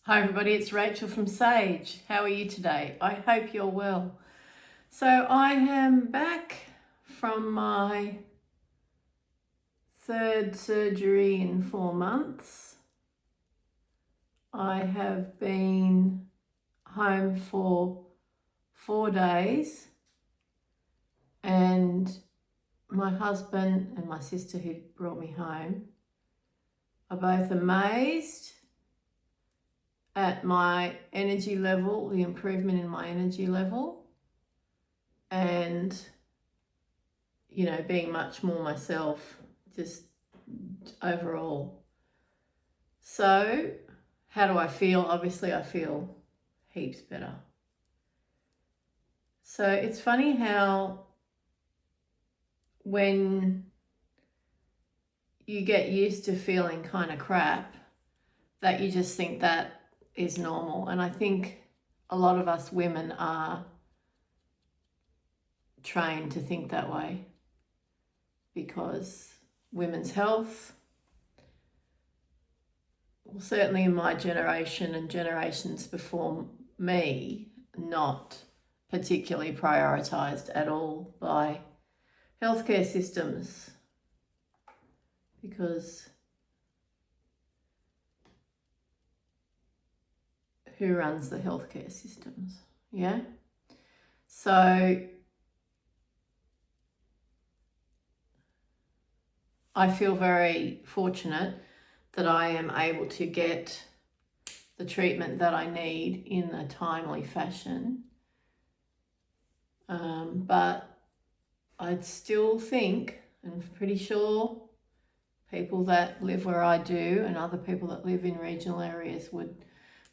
Hi everybody, it's Rachel from Sage. How are you today? I hope you're well. So I am back from my third surgery in 4 months. I have been home for 4 days and my husband and my sister who brought me home are both amazed at my energy level, the improvement in my energy level, and, being much more myself, just overall. So, how do I feel? Obviously, I feel heaps better. So, it's funny how when you get used to feeling kind of crap, that you just think that is normal. And I think a lot of us women are trained to think that way because women's health, well, certainly in my generation and generations before me, not particularly prioritised at all by healthcare systems, because who runs the healthcare systems? Yeah. So I feel very fortunate that I am able to get the treatment that I need in a timely fashion. But I'd still think, and I'm pretty sure people that live where I do and other people that live in regional areas would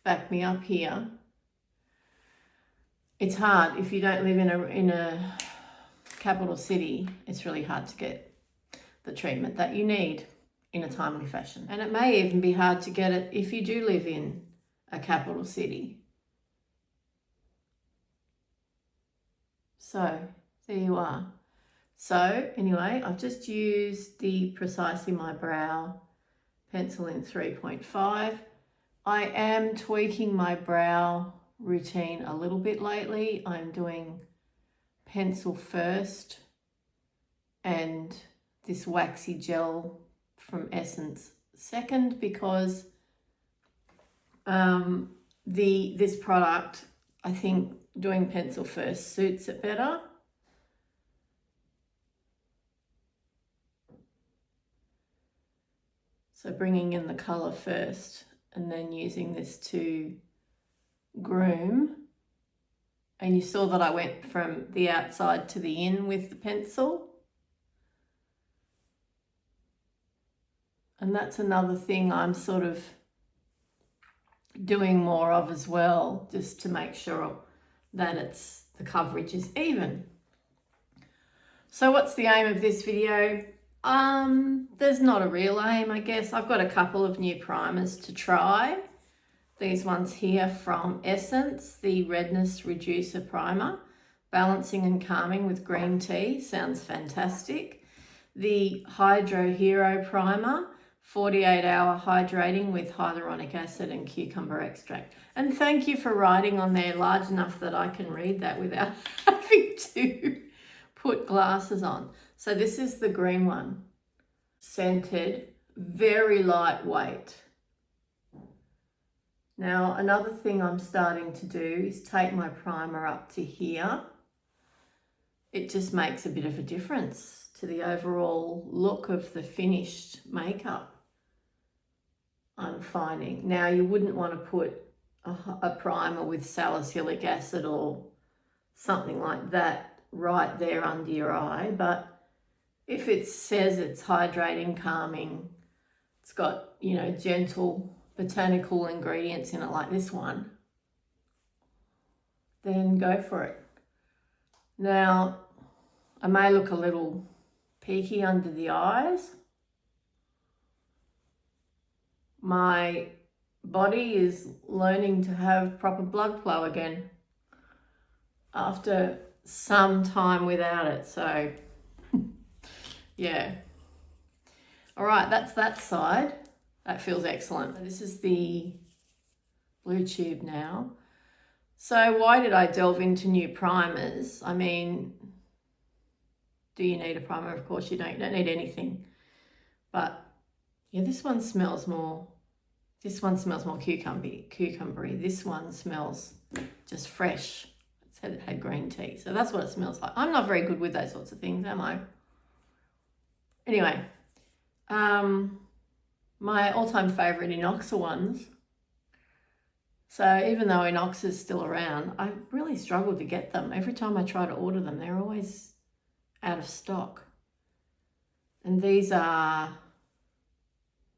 back me up here. It's hard if you don't live in a capital city. It's really hard to get the treatment that you need in a timely fashion. And it may even be hard to get it if you do live in a capital city. So there you are. So anyway, I've just used the Precisely My Brow pencil in 3.5. I am tweaking my brow routine a little bit lately. I'm doing pencil first and this waxy gel from Essence second, because this product, I think doing pencil first suits it better. So bringing in the colour first and then using this to groom. And you saw that I went from the outside to the in with the pencil. And that's another thing I'm sort of doing more of as well, just to make sure that the coverage is even. So what's the aim of this video? There's not a real aim, I guess. I've got a couple of new primers to try. These ones here from Essence, the Redness Reducer Primer, Balancing and Calming with Green Tea, sounds fantastic. The Hydro Hero Primer, 48-hour hydrating with hyaluronic acid and cucumber extract. And thank you for writing on there large enough that I can read that without having to put glasses on. So this is the green one, scented, very lightweight. Now, another thing I'm starting to do is take my primer up to here. It just makes a bit of a difference to the overall look of the finished makeup, I'm finding. Now, you wouldn't want to put a primer with salicylic acid or something like that right there under your eye, but if it says it's hydrating, calming, it's got, gentle botanical ingredients in it like this one, then go for it. Now, I may look a little peaky under the eyes. My body is learning to have proper blood flow again after some time without it, so yeah. All right, that's that side. That feels excellent. This is the Blue Tube now. So why did I delve into new primers? I mean, do you need a primer? Of course you don't. You don't need anything. But yeah, this one smells more cucumbery. This one smells just fresh. It said it had green tea. So that's what it smells like. I'm not very good with those sorts of things, am I? Anyway, my all-time favourite Inoxa ones. So even though Inox is still around, I really struggled to get them. Every time I try to order them, they're always out of stock. And these are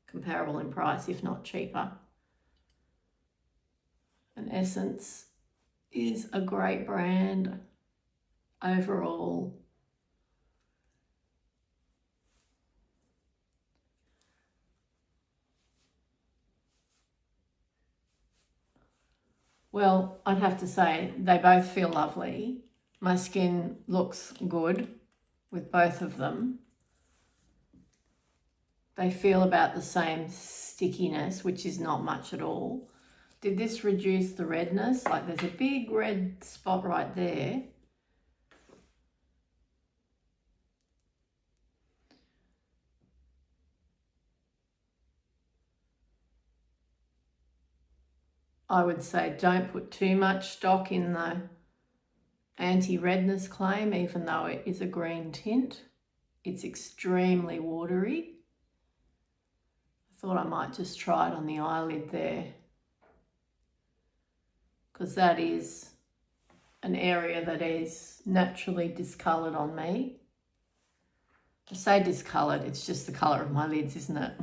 comparable in price, if not cheaper. And Essence is a great brand overall. Well, I'd have to say they both feel lovely. My skin looks good with both of them. They feel about the same stickiness, which is not much at all. Did this reduce the redness? Like there's a big red spot right there. I would say don't put too much stock in the anti-redness claim, even though it is a green tint. It's extremely watery. I thought I might just try it on the eyelid there, because that is an area that is naturally discoloured on me. I say discoloured, it's just the colour of my lids, isn't it?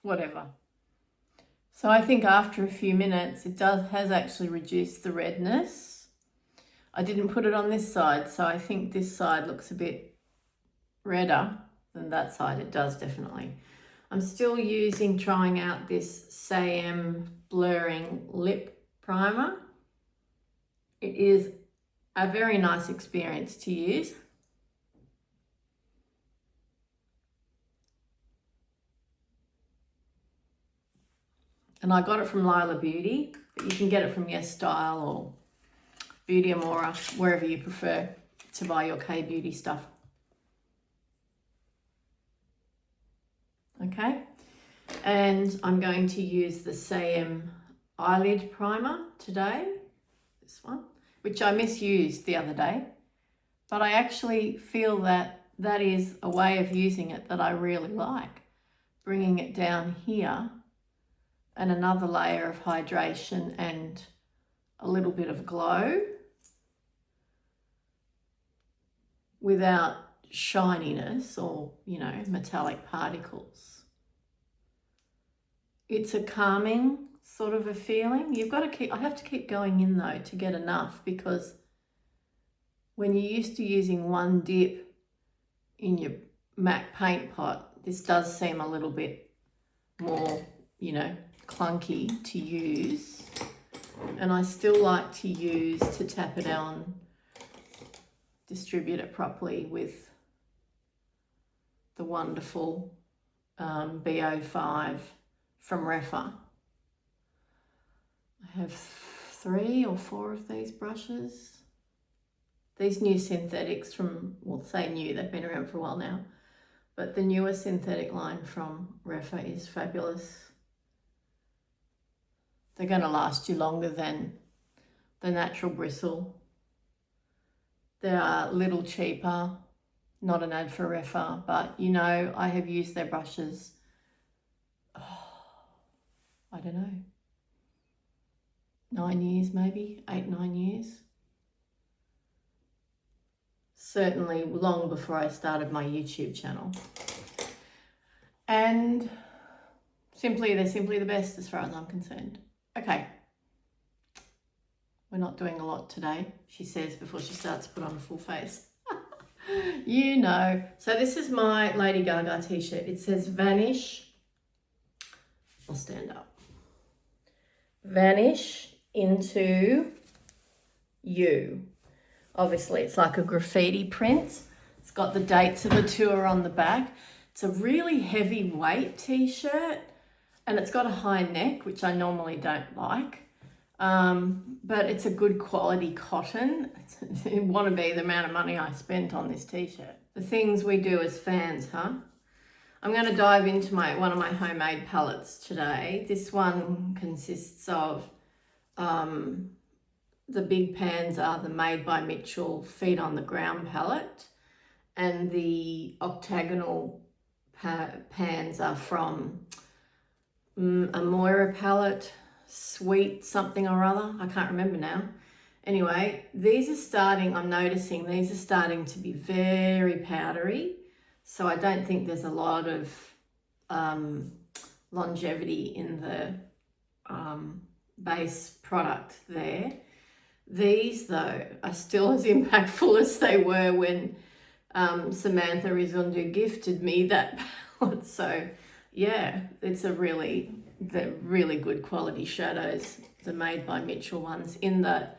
Whatever. So I think after a few minutes, it has actually reduced the redness. I didn't put it on this side, so I think this side looks a bit redder than that side. It does definitely. I'm still trying out this SAM Blurring Lip Primer. It is a very nice experience to use. And I got it from Lila Beauty, but you can get it from Yes Style or Beauty Amora, wherever you prefer to buy your K-Beauty stuff. Okay, and I'm going to use the SAM Eyelid Primer today, this one, which I misused the other day, but I actually feel that that is a way of using it that I really like. Bringing it down here and another layer of hydration and a little bit of glow without shininess or, metallic particles. It's a calming sort of a feeling. I have to keep going in though to get enough, because when you're used to using one dip in your MAC paint pot, this does seem a little bit more, clunky to use. And I still like to tap it on, distribute it properly with the wonderful BO5 from Refa. I have 3 or 4 of these brushes. These new synthetics say new, they've been around for a while now, but the newer synthetic line from Refa is fabulous. They're going to last you longer than the natural bristle. They are a little cheaper, not an ad for Refa, but I have used their brushes, I don't know, 9 years maybe, 8-9 years. Certainly long before I started my YouTube channel. And they're simply the best as far as I'm concerned. Okay. We're not doing a lot today, she says before she starts to put on a full face. So this is my Lady Gaga t-shirt. It says Vanish. I'll stand up. Vanish into you. Obviously, it's like a graffiti print. It's got the dates of the tour on the back. It's a really heavy weight t-shirt, and it's got a high neck, which I normally don't like. But it's a good quality cotton. It want to be the amount of money I spent on this t-shirt. The things we do as fans, huh? I'm going to dive into one of my homemade palettes today. This one consists of, the big pans are the Made by Mitchell Feet on the Ground palette, and the octagonal pans are from a Moira palette, Sweet something or other. I can't remember now. Anyway, these are starting, I'm noticing these are starting to be very powdery. So I don't think there's a lot of longevity in the base product there. These, though, are still as impactful as they were when Samantha Izundu gifted me that palette. So, yeah, it's they're really good quality shadows, the Made by Mitchell ones. In the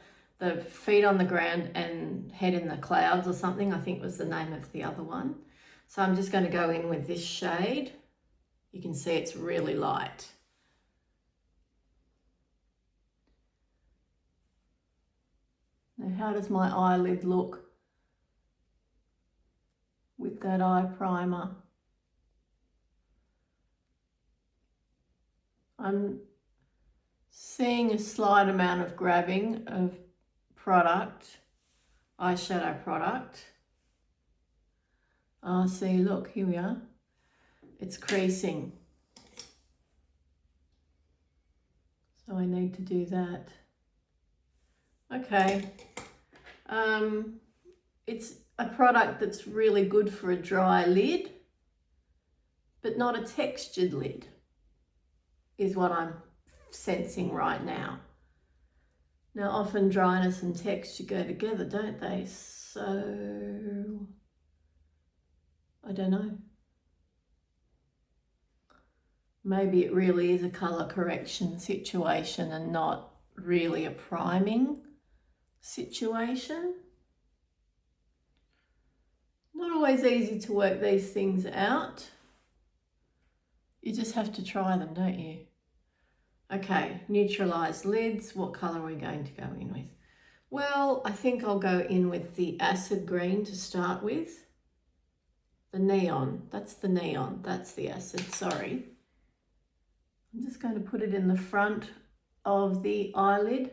Feet on the Ground and Head in the Clouds or something, I think was the name of the other one. So I'm just going to go in with this shade. You can see it's really light. Now, how does my eyelid look with that eye primer? I'm seeing a slight amount of grabbing of product, eyeshadow product. Oh, see, look, here we are. It's creasing. So I need to do that. Okay. It's a product that's really good for a dry lid, but not a textured lid, is what I'm sensing right now. Now, often dryness and texture go together, don't they? So, I don't know. Maybe it really is a colour correction situation and not really a priming situation. Not always easy to work these things out. You just have to try them, don't you? Okay, neutralised lids. What colour are we going to go in with? Well, I think I'll go in with the acid green to start with. The neon, that's the neon, that's the acid, sorry. I'm just going to put it in the front of the eyelid.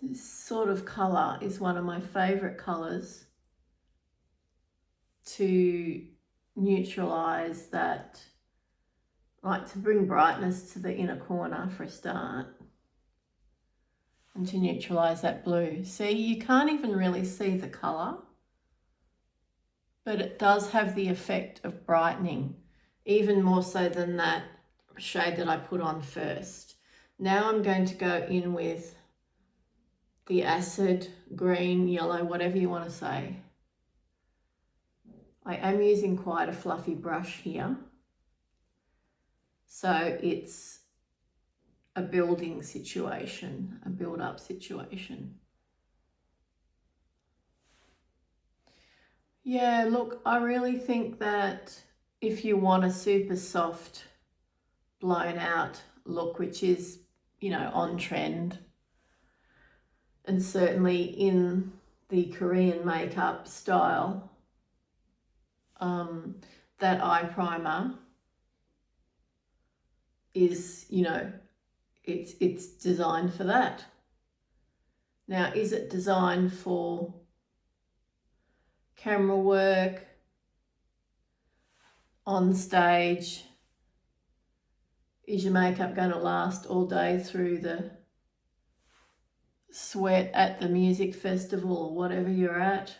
This sort of colour is one of my favourite colours to neutralise that, like to bring brightness to the inner corner for a start, and to neutralise that blue. See, you can't even really see the colour, but it does have the effect of brightening, even more so than that shade that I put on first. Now I'm going to go in with the acid green, yellow, whatever you want to say. I am using quite a fluffy brush here. So it's a building situation, a build-up situation. Yeah, look, I really think that if you want a super soft, blown out look, which is, you know, on trend, and certainly in the Korean makeup style, that eye primer is, you know, it's designed for that. Now, is it designed for camera work, on stage? Is your makeup going to last all day through the sweat at the music festival or whatever you're at?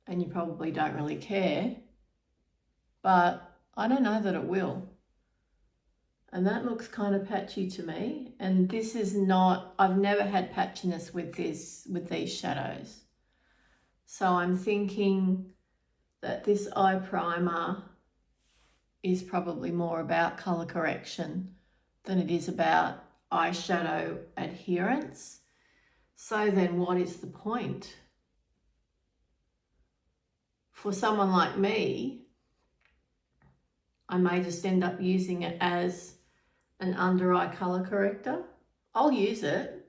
And you probably don't really care, but I don't know that it will. And that looks kind of patchy to me. And this is not, I've never had patchiness with these shadows. So I'm thinking that this eye primer is probably more about colour correction than it is about eyeshadow adherence. So then what is the point? For someone like me, I may just end up using it as an under eye colour corrector. I'll use it,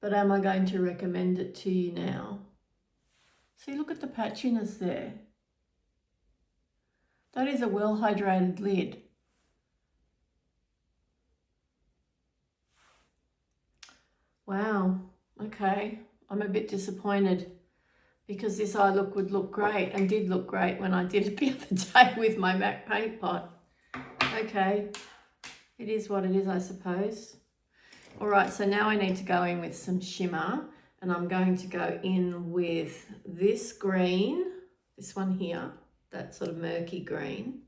but am I going to recommend it to you now? See, look at the patchiness there. That is a well hydrated lid. Wow, okay, I'm a bit disappointed because this eye look would look great and did look great when I did it the other day with my MAC paint pot. Okay, it is what it is, I suppose. All right, so now I need to go in with some shimmer, and I'm going to go in with this green, this one here, that sort of murky green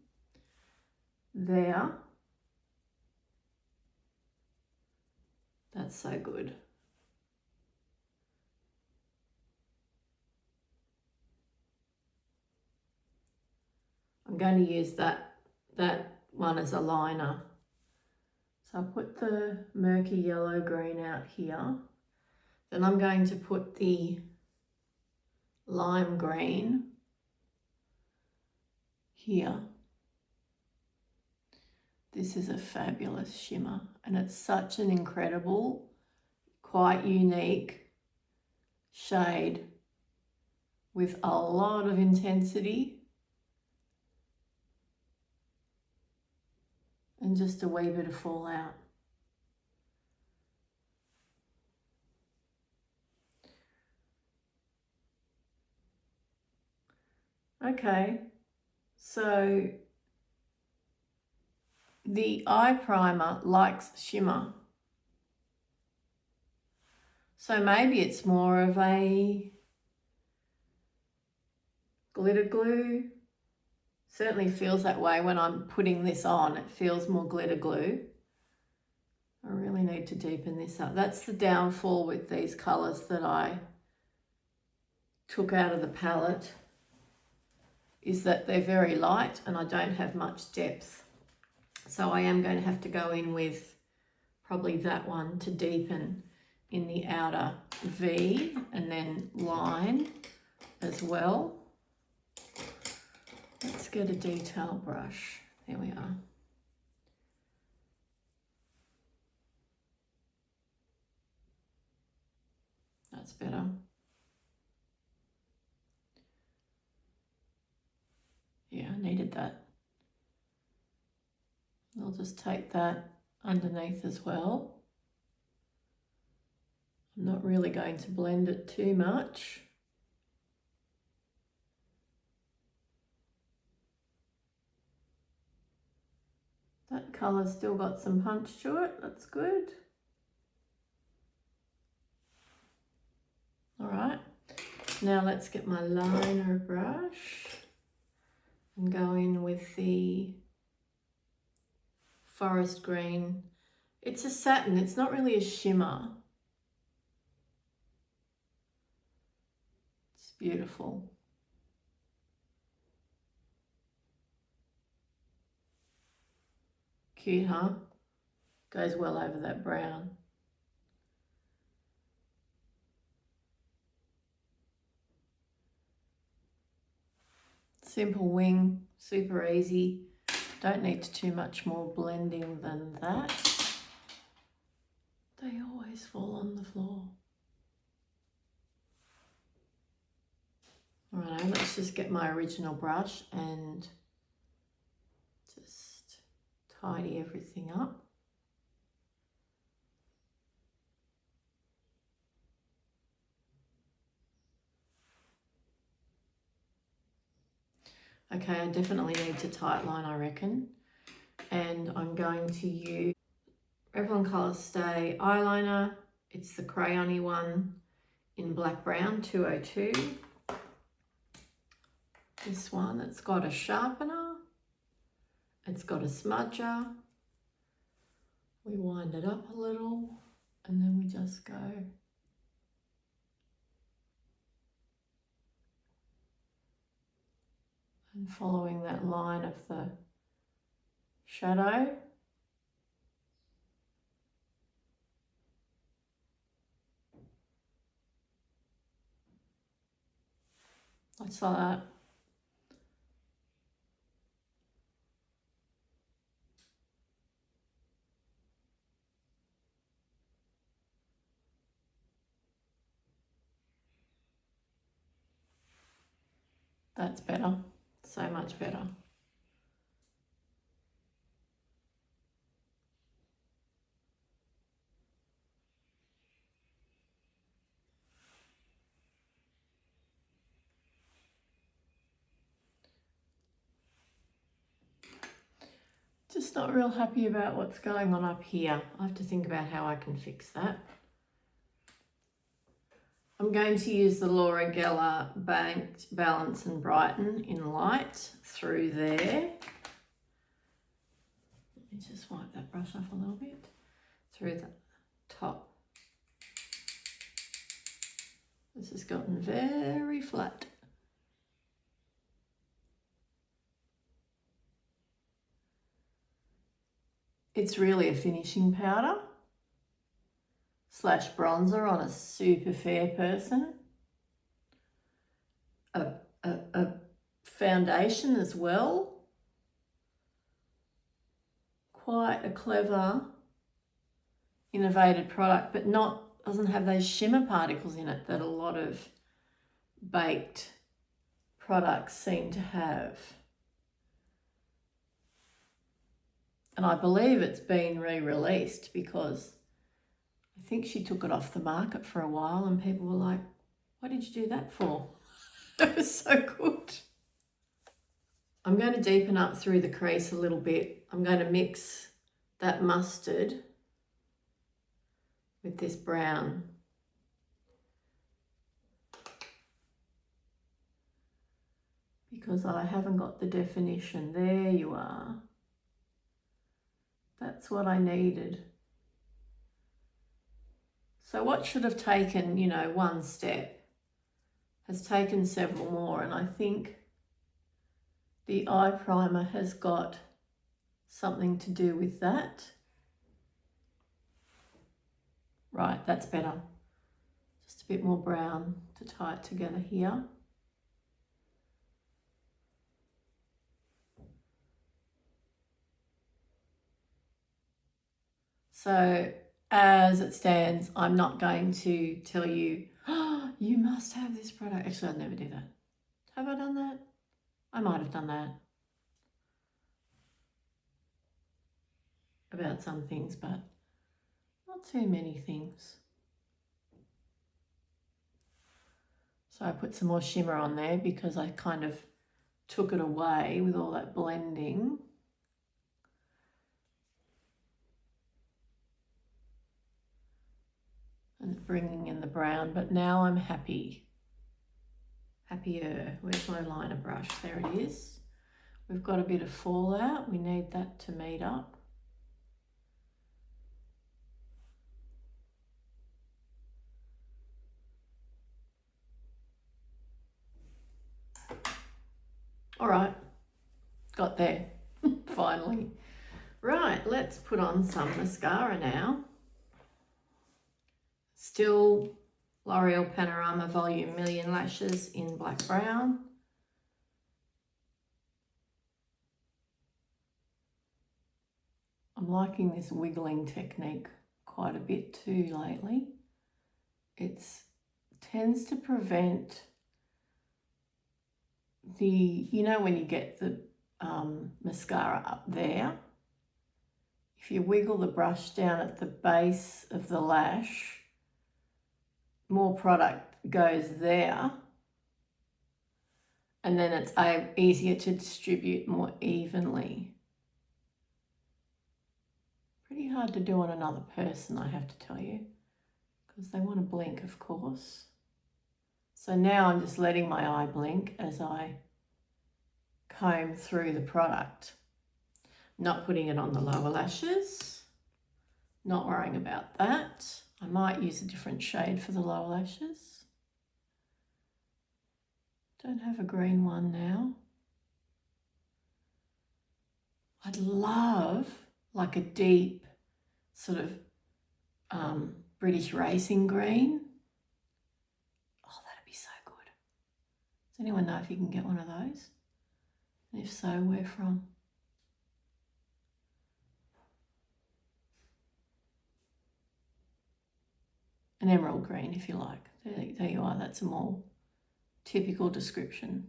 there. That's so good. I'm going to use that one as a liner. So I'll put the murky yellow green out here. Then I'm going to put the lime green here. This is a fabulous shimmer, and it's such an incredible, quite unique shade with a lot of intensity and just a wee bit of fallout. Okay, so the eye primer likes shimmer. So maybe it's more of a glitter glue. Certainly feels that way when I'm putting this on. It feels more glitter glue. I really need to deepen this up. That's the downfall with these colours that I took out of the palette, is that they're very light and I don't have much depth. So I am going to have to go in with probably that one to deepen in the outer V and then line as well. Let's get a detail brush. There we are. That's better. Yeah, I needed that. I'll just take that underneath as well. I'm not really going to blend it too much. That colour's still got some punch to it, that's good. All right, now let's get my liner brush and go in with the forest green. It's a satin, it's not really a shimmer. It's beautiful. Cute, huh? Goes well over that brown. Simple wing, super easy. Don't need too much more blending than that. They always fall on the floor. All right, let's just get my original brush and just tidy everything up. Okay, I definitely need to tightline, I reckon. And I'm going to use Revlon Color Stay eyeliner. It's the crayon-y one in Black Brown 202. This one, it's got a sharpener. It's got a smudger. We wind it up a little and then we just go. And following that line of the shadow. Just like that. That's better. So much better. Just not real happy about what's going on up here. I have to think about how I can fix that. I'm going to use the Laura Geller Banked Balance and Brighten in light through there. Let me just wipe that brush off a little bit. Through the top. This has gotten very flat. It's really a finishing powder / bronzer on a super fair person. A foundation as well. Quite a clever, innovative product, but doesn't have those shimmer particles in it that a lot of baked products seem to have. And I believe it's been re-released because I think she took it off the market for a while and people were like, what did you do that for? It was so good. I'm going to deepen up through the crease a little bit. I'm going to mix that mustard with this brown. Because I haven't got the definition. There you are. That's what I needed. So what should have taken, one step has taken several more, and I think the eye primer has got something to do with that. Right, that's better. Just a bit more brown to tie it together here. So as it stands, I'm not going to tell you, oh, you must have this product. Actually, I'd never do that. Have I done that? I might have done that about some things, but not too many things. So I put some more shimmer on there because I kind of took it away with all that blending. And bringing in the brown, but now I'm happy. Happier. Where's my liner brush? There it is. We've got a bit of fallout. We need that to meet up. All right, got there, finally. Right, let's put on some mascara now. Still L'Oreal Panorama Volume Million Lashes in black brown. I'm liking this wiggling technique quite a bit too lately. It tends to prevent the, when you get the mascara up there, if you wiggle the brush down at the base of the lash, more product goes there, and then it's easier to distribute more evenly. Pretty hard to do on another person, I have to tell you, because they want to blink, of course. So now I'm just letting my eye blink as I comb through the product. Not putting it on the lower lashes, not worrying about that. I might use a different shade for the lower lashes. Don't have a green one now. I'd love like a deep sort of British racing green. Oh, that'd be so good. Does anyone know if you can get one of those? And if so, where from? An emerald green, if you like. There you are. That's a more typical description.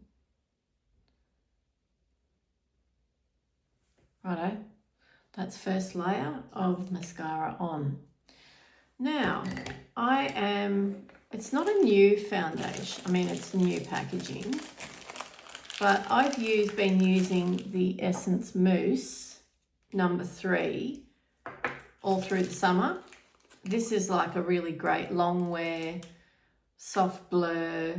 Righto, that's first layer of mascara on. Now, it's not a new foundation, I mean it's new packaging, but I've been using the Essence Mousse number 3 all through the summer. This is like a really great long wear, soft blur,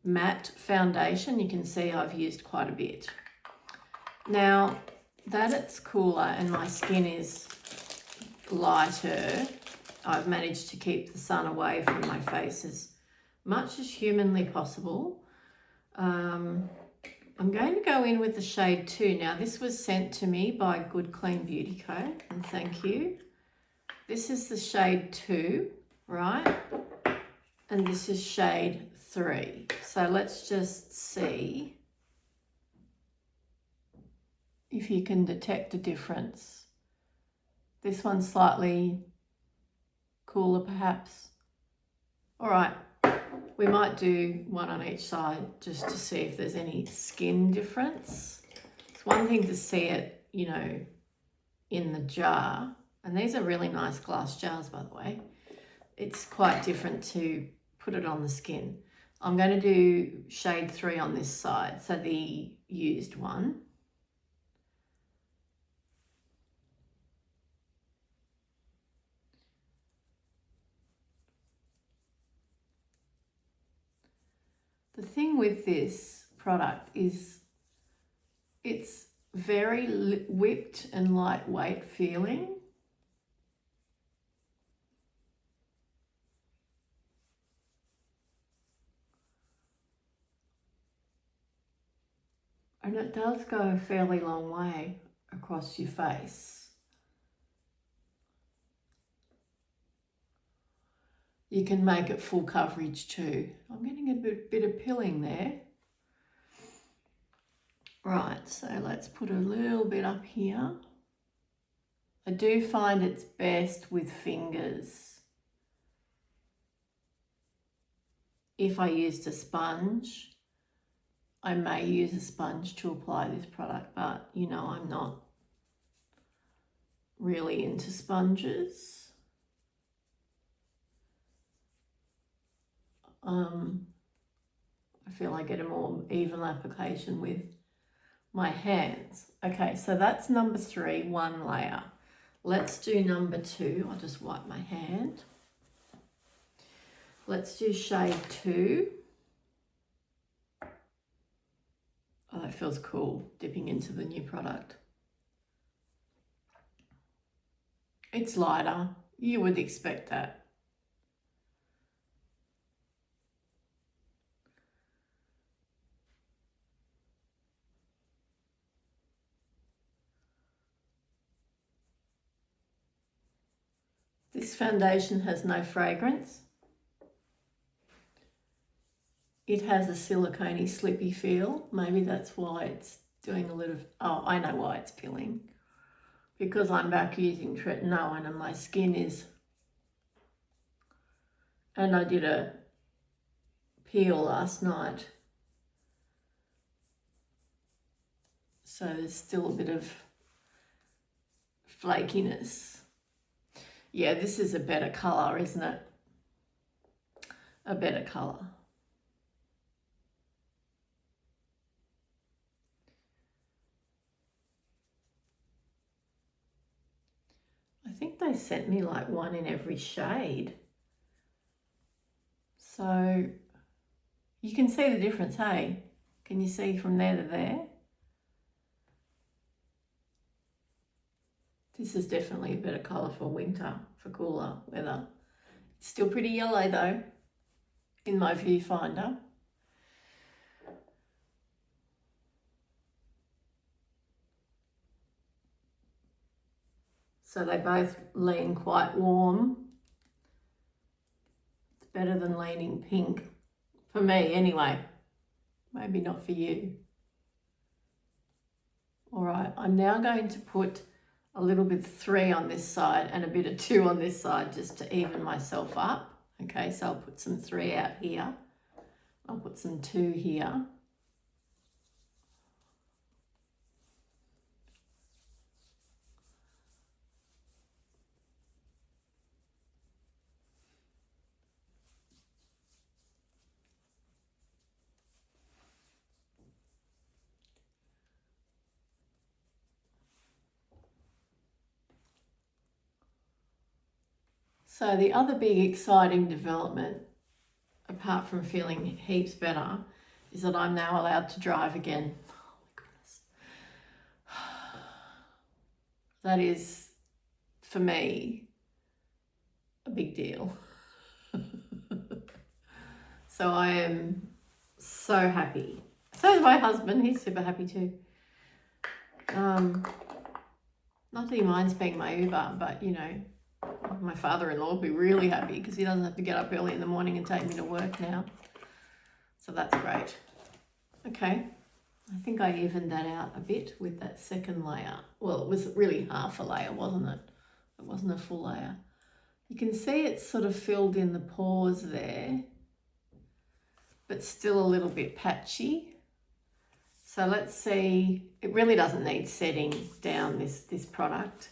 matte foundation. You can see I've used quite a bit. Now that it's cooler and my skin is lighter, I've managed to keep the sun away from my face as much as humanly possible. I'm going to go in with the shade 2. Now this was sent to me by Good Clean Beauty Co. and thank you. This is the shade 2, right? And this is shade 3. So let's just see if you can detect a difference. This one's slightly cooler perhaps. All right, we might do one on each side just to see if there's any skin difference. It's one thing to see it, you know, in the jar, and these are really nice glass jars, by the way. It's quite different to put it on the skin. I'm going to do shade 3 on this side, so the used one. The thing with this product is it's very whipped and lightweight feeling. And it does go a fairly long way across your face. You can make it full coverage too. I'm getting a bit of pilling there. Right, so let's put a little bit up here. I do find it's best with fingers. If I used a sponge, I may use a sponge to apply this product, but you know, I'm not really into sponges. I feel I get a more even application with my hands. Okay, so that's number 3, 1 layer. Let's do number 2. I'll just wipe my hand. Let's do shade 2. Oh, that feels cool, dipping into the new product. It's lighter. You would expect that. This foundation has no fragrance. It has a silicone-y, slippy feel. Maybe that's why it's doing a little, oh, I know why it's peeling. Because I'm back using tretinoin and my skin is, and I did a peel last night. So there's still a bit of flakiness. Yeah, this is a better colour, isn't it? A better colour. I think they sent me like one in every shade. So you can see the difference, hey? Can you see from there to there? This is definitely a better colour for winter, for cooler weather. It's still pretty yellow though, in my viewfinder. So they both lean quite warm. It's better than leaning pink, for me anyway. Maybe not for you. All right, I'm now going to put a little bit of 3 on this side and a bit of 2 on this side just to even myself up. Okay, so I'll put some 3 out here. I'll put some 2 here. So the other big exciting development, apart from feeling heaps better, is that I'm now allowed to drive again. Oh my goodness. That is, for me, a big deal. So I am so happy. So is my husband. He's super happy too. Not that he minds being my Uber, but you know, my father-in-law will be really happy because he doesn't have to get up early in the morning and take me to work now. So that's great. Okay, I think I evened that out a bit with that second layer. Well, it was really half a layer, wasn't it? It wasn't a full layer. You can see it's sort of filled in the pores there, but still a little bit patchy. So let's see, it really doesn't need setting down, this product.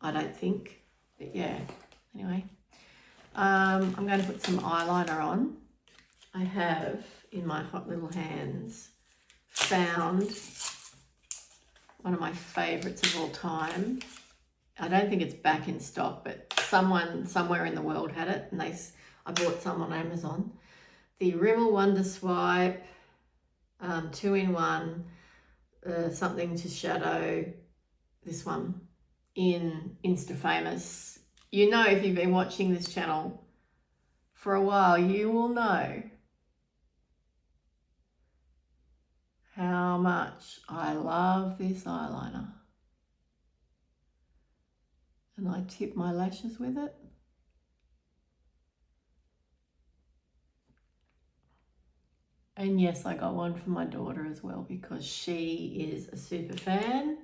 I don't think, but yeah, anyway. I'm going to put some eyeliner on. I have, in my hot little hands, found one of my favourites of all time. I don't think it's back in stock, but someone somewhere in the world had it, and I bought some on Amazon. The Rimmel Wonder Swipe 2-in-1, something to shadow, this one in Insta Famous. You know, if you've been watching this channel for a while, you will know how much I love this eyeliner. And I tip my lashes with it. And yes, I got one for my daughter as well because she is a super fan.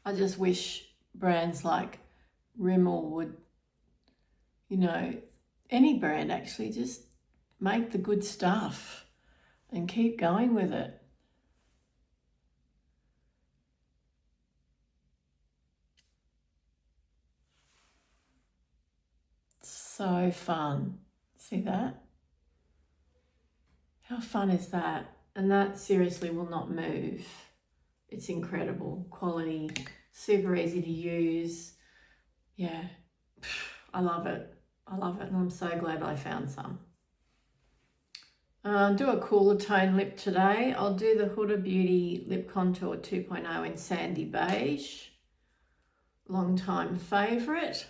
I just wish brands like Rimmel would, you know, any brand actually, just make the good stuff and keep going with it. So fun. See that? How fun is that? And that seriously will not move. It's incredible quality, super easy to use. Yeah, I love it. I love it, and I'm so glad I found some. Do a cooler tone lip today. I'll do the Huda Beauty Lip Contour 2.0 in Sandy Beige. Long time favourite.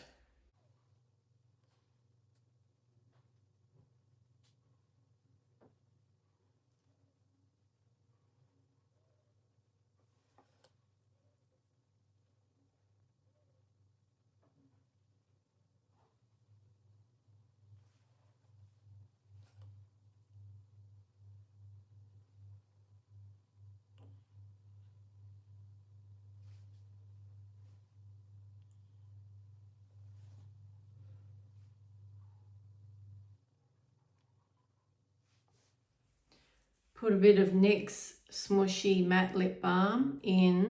Put a bit of NYX Smooshy Matte Lip Balm in.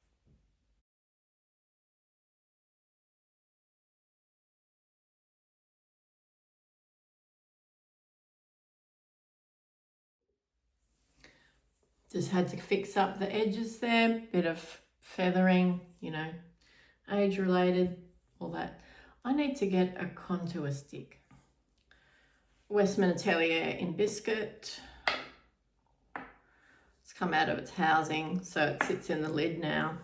Just had to fix up the edges there, bit of feathering, you know, age related, all that. I need to get a contour stick. Westman Atelier in Biscuit. It's come out of its housing, so it sits in the lid now.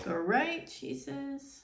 Great, she says.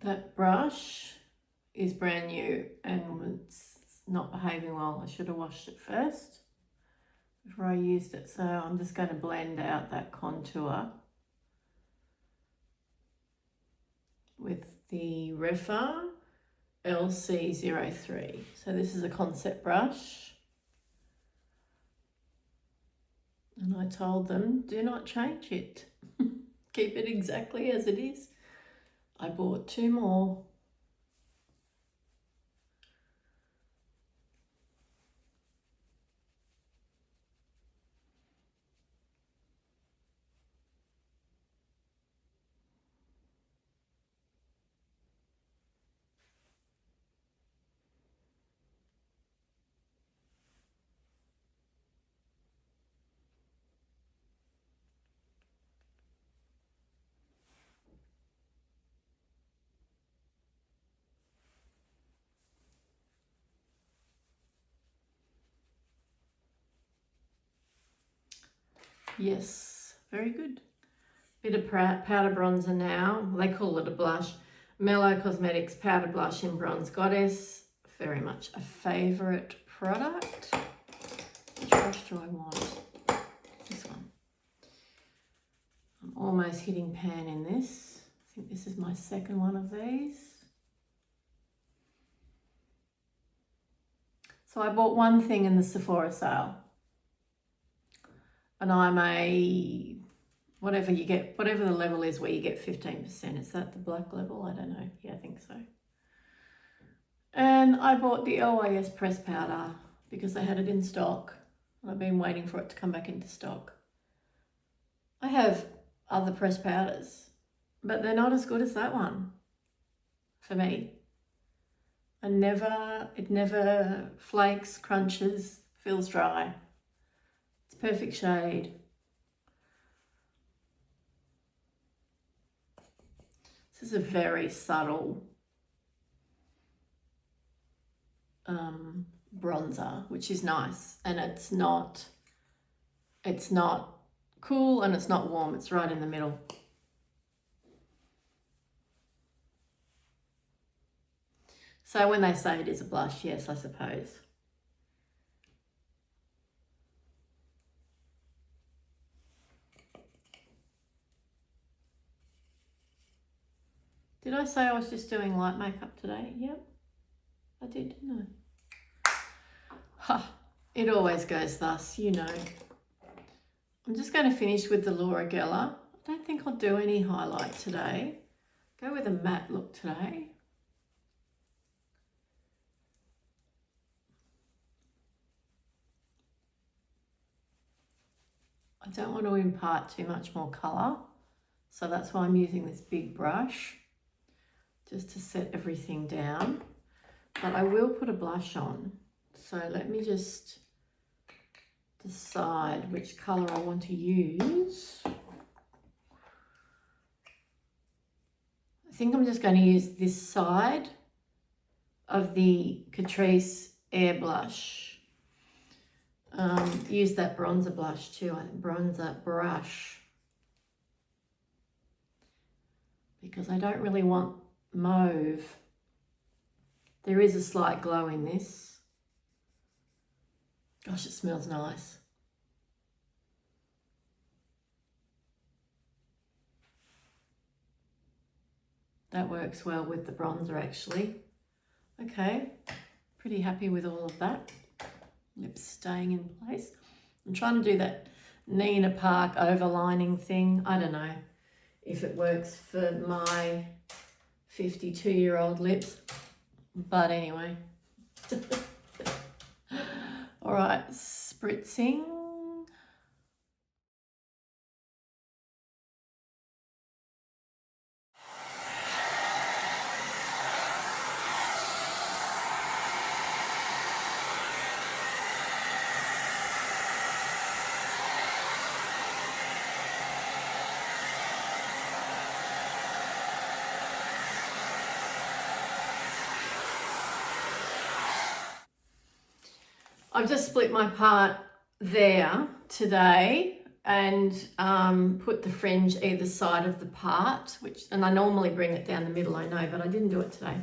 That brush is brand new and it's not behaving well. I should have washed it first before I used it. So I'm just going to blend out that contour with the Refa LC03. So this is a concept brush. And I told them, do not change it. Keep it exactly as it is. I bought 2 more. Yes, very good. Bit of powder bronzer now. They call it a blush. Mellow Cosmetics Powder Blush in Bronze Goddess. Very much a favourite product. Which brush do I want? This one. I'm almost hitting pan in this. I think this is my second one of these. So I bought one thing in the Sephora sale. And I'm a, whatever you get, whatever the level is where you get 15%. Is that the black level? I don't know. Yeah, I think so. And I bought the LYS press powder because they had it in stock. I've been waiting for it to come back into stock. I have other press powders, but they're not as good as that one for me. It never flakes, crunches, feels dry. Perfect shade. This is a very subtle bronzer, which is nice, and it's not cool and it's not warm, it's right in the middle. So when they say it is a blush, yes, I suppose. Did I say I was just doing light makeup today? Yep, I did, didn't I? Ha, it always goes thus, you know. I'm just going to finish with the Laura Geller. I don't think I'll do any highlight today. Go with a matte look today. I don't want to impart too much more colour, so that's why I'm using this big brush, just to set everything down. But I will put a blush on. So let me just decide which colour I want to use. I think I'm just going to use this side of the Catrice Air Blush. Use that bronzer blush too, bronzer brush. Because I don't really want mauve. There is a slight glow in this. Gosh, it smells nice. That works well with the bronzer actually. Okay, pretty happy with all of that. Lips staying in place. I'm trying to do that Nina Park overlining thing. I don't know if it works for my 52-year-old lips, but anyway. All right, spritzing. I've just split my part there today and put the fringe either side of the part, and I normally bring it down the middle, I know, but I didn't do it today.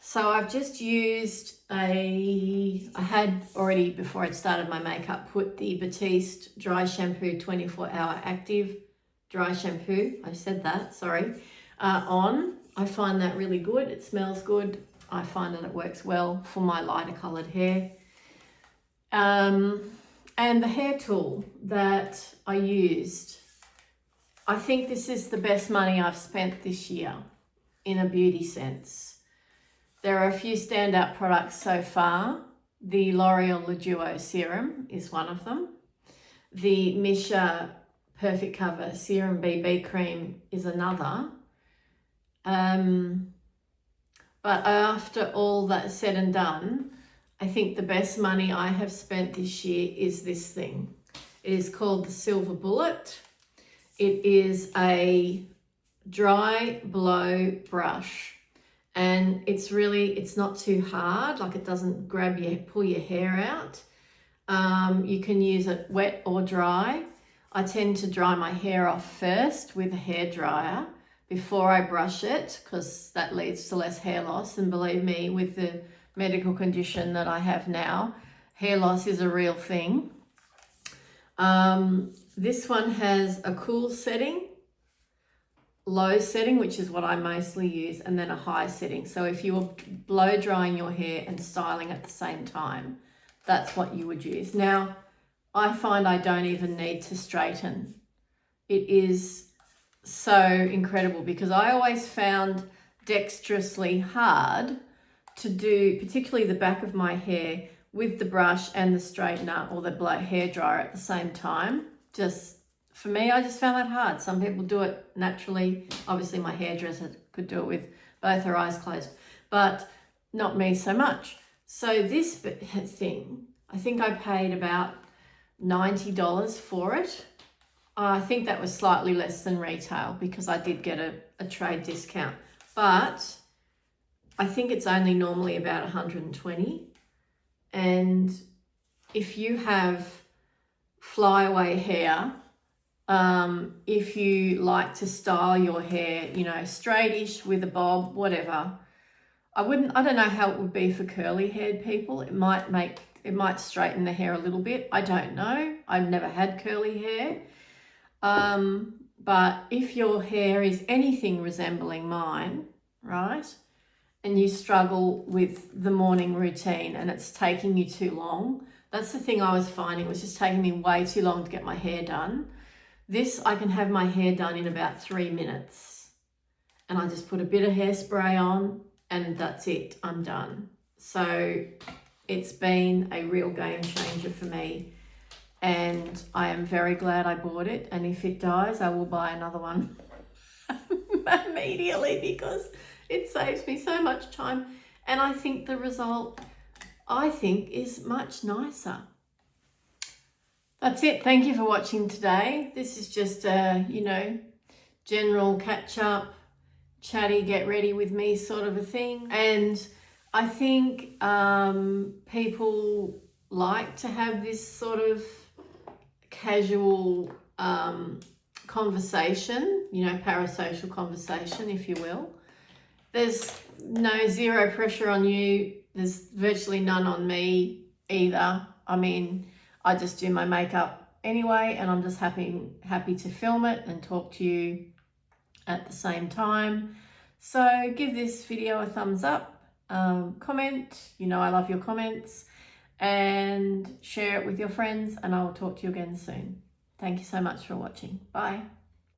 So I've just used I had already, before I started my makeup, put the Batiste Dry Shampoo 24-hour active dry shampoo, I said that, sorry, on. I find that really good. It smells good. I find that it works well for my lighter coloured hair. And the hair tool that I used, I think this is the best money I've spent this year in a beauty sense. There are a few standout products so far. The L'Oreal Le Duo Serum is one of them. The Misha Perfect Cover Serum BB Cream is another. But after all that's said and done, I think the best money I have spent this year is this thing. It is called the Silver Bullet. It is a dry blow brush, and it's not too hard, like it doesn't pull your hair out. You can use it wet or dry. I tend to dry my hair off first with a hairdryer before I brush it, because that leads to less hair loss. And believe me, with the medical condition that I have now, hair loss is a real thing. This one has a cool setting, low setting, which is what I mostly use, and then a high setting. So if you were blow drying your hair and styling at the same time, that's what you would use. Now, I find I don't even need to straighten. It is so incredible, because I always found dexterously hard to do, particularly the back of my hair, with the brush and the straightener or the hair dryer at the same time. Just for me, I just found that hard. Some people do it naturally. Obviously my hairdresser could do it with both her eyes closed, but not me so much. So this thing, I think I paid about $90 for it. I think that was slightly less than retail, because I did get a trade discount, but I think it's only normally about 120. And if you have flyaway hair, if you like to style your hair, straightish with a bob, whatever, I don't know how it would be for curly haired people. It might straighten the hair a little bit. I don't know. I've never had curly hair. But if your hair is anything resembling mine, right, and you struggle with the morning routine and it's taking you too long, that's the thing I was finding, was just taking me way too long to get my hair done. This, I can have my hair done in about 3 minutes, and I just put a bit of hairspray on and that's it, I'm done. So it's been a real game changer for me, and I am very glad I bought it. And if it dies, I will buy another one immediately, because it saves me so much time. And I think the result, is much nicer. That's it. Thank you for watching today. This is just a, general catch up, chatty, get ready with me sort of a thing. And I think people like to have this sort of casual conversation, parasocial conversation, if you will. There's zero pressure on you. There's virtually none on me either. I mean, I just do my makeup anyway, and I'm just happy to film it and talk to you at the same time. So give this video a thumbs up, comment, I love your comments, and share it with your friends, and I will talk to you again soon. Thank you so much for watching. Bye.